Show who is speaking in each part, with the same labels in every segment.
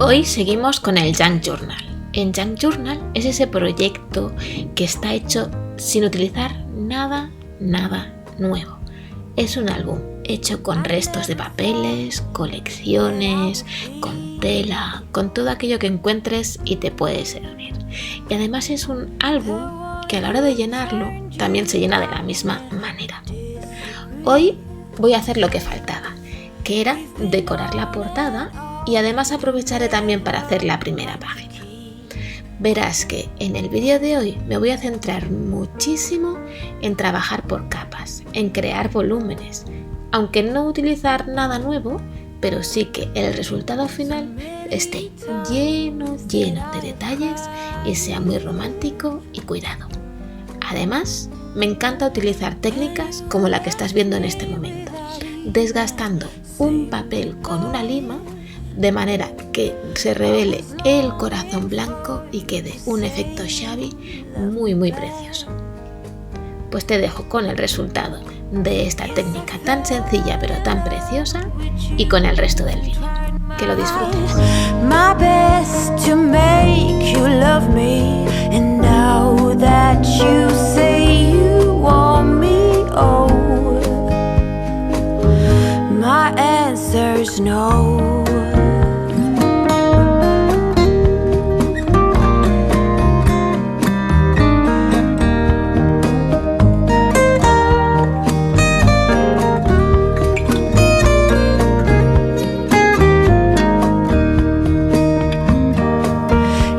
Speaker 1: Hoy seguimos con el Junk Journal. En Junk Journal es ese proyecto que está hecho sin utilizar nada nuevo. Es un álbum hecho con restos de papeles, colecciones, con tela, con todo aquello que encuentres y te puede servir. Y además es un álbum que a la hora de llenarlo también se llena de la misma manera. Hoy voy a hacer lo que faltaba, que era decorar la portada y además aprovecharé también para hacer la primera página. Verás que en el vídeo de hoy me voy a centrar muchísimo en trabajar por capas, en crear volúmenes, aunque no utilizar nada nuevo, pero sí que el resultado final esté lleno de detalles y sea muy romántico y cuidado. Además, me encanta utilizar técnicas como la que estás viendo en este momento, desgastando un papel con una lima de manera que se revele el corazón blanco y quede un efecto shabby muy precioso. Pues te dejo con el resultado de esta técnica tan sencilla pero tan preciosa y con el resto del vídeo. Que lo disfrutes.
Speaker 2: My best to make you love me, and now that you say you want me, oh, my answer's no.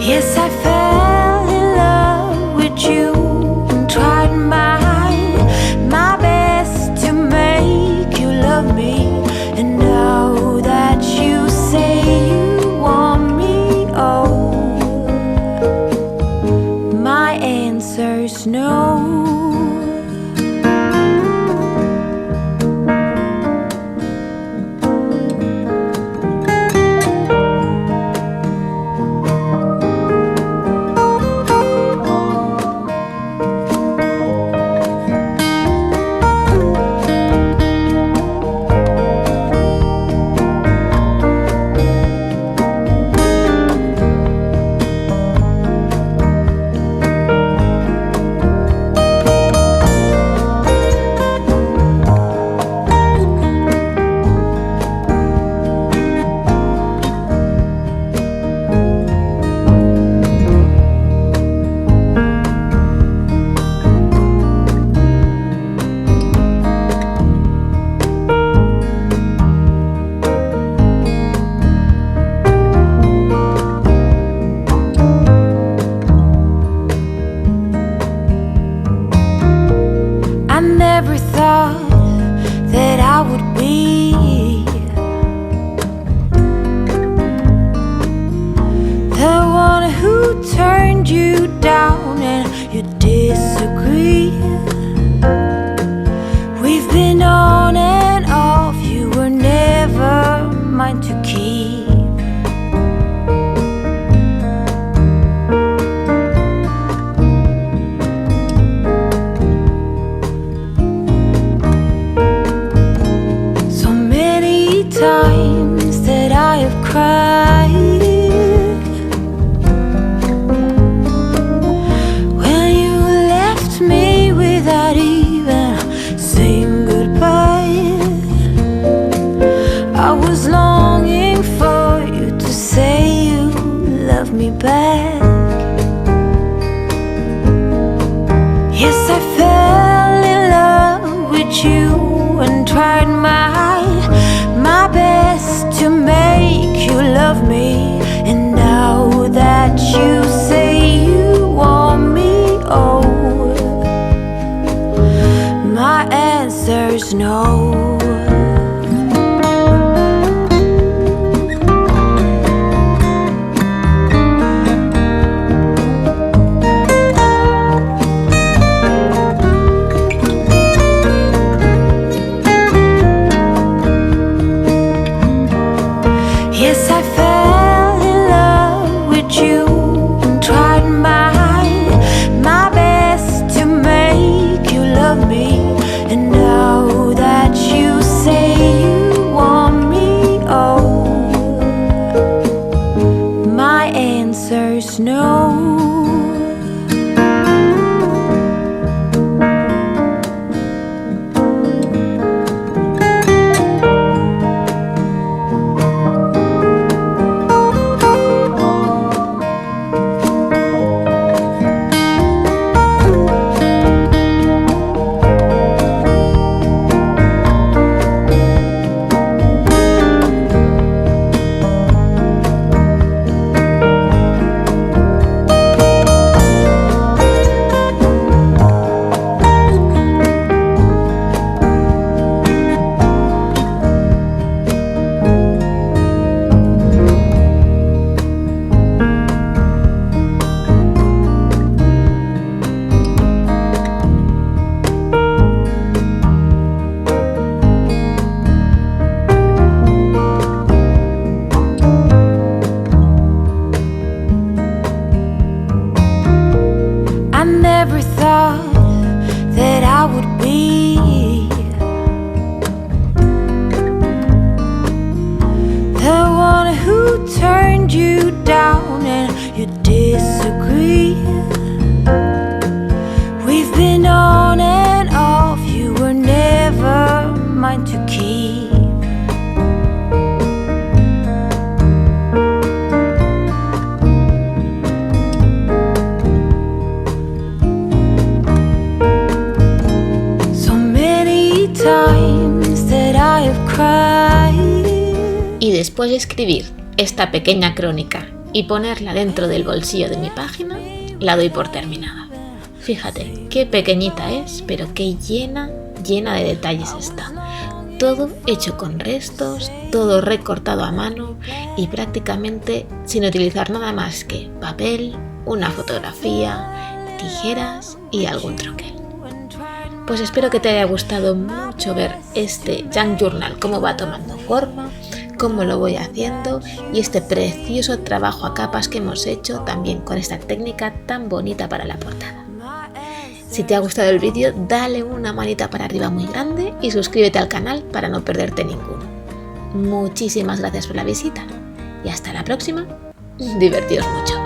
Speaker 2: Yes, I fell in love with you and tried my best to make you love me. And now that you say you want me, oh, my answer's no. Never thought that I would be the one who turned you down and you disagree. We've been on and off, you were never mine to keep. Times that I have cried when you left me without even saying goodbye. I was longing for you to say you love me back. Yes, I fell in love with you and tried my best to make you love me. And now that you say you want me, oh, my answer's no.
Speaker 1: Pues escribir esta pequeña crónica y ponerla dentro del bolsillo de mi página, la doy por terminada. Fíjate qué pequeñita es, pero qué llena de detalles está. Todo hecho con restos, todo recortado a mano y prácticamente sin utilizar nada más que papel, una fotografía, tijeras y algún troquel. Pues espero que te haya gustado mucho ver este junk journal, cómo va tomando forma, cómo lo voy haciendo y este precioso trabajo a capas que hemos hecho también con esta técnica tan bonita para la portada. Si te ha gustado el vídeo, dale una manita para arriba muy grande y suscríbete al canal para no perderte ninguno. Muchísimas gracias por la visita y hasta la próxima. Divertíos mucho.